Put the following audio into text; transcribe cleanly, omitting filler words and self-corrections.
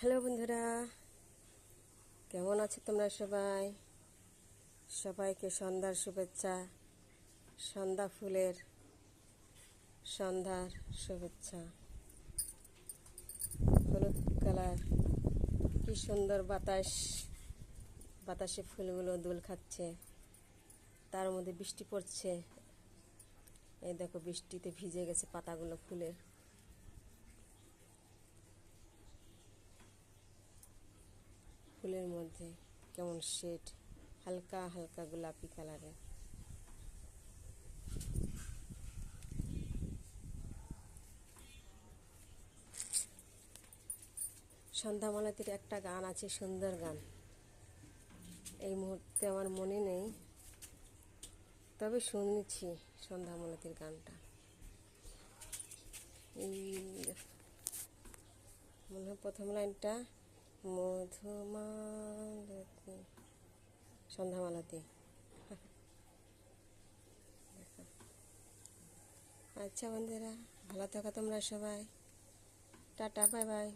Hello বন্ধুরা, কেমন আছো তোমরা সবাই? সবাইকে সন্ধ্যার শুভেচ্ছা, সন্ধ্যা ফুলের সন্ধ্যার শুভেচ্ছা। হলুদ কালার, কি সুন্দর বাতাস, বাতাসে ফুলগুলো দোল খাচ্ছে, তার মধ্যে বৃষ্টি পড়ছে। এই দেখো, বৃষ্টিতে ভিজে গেছে পাতাগুলো ফুলের। ফুলের মধ্যে কেমন শেড, হালকা হালকা গোলাপি কালারের। সন্ধ্যামালতির একটা গান আছে, সুন্দর গান, এই মুহূর্তে আমার মনে নেই, তবে শুনেছি সন্ধ্যামালতির গানটা। এই মনে হয় প্রথম লাইনটা, মধুমালতী সন্ধ্যামালতী। আচ্ছা বন্ধুরা, ভালো থাকো তোমরা সবাই। Tata, bye bye.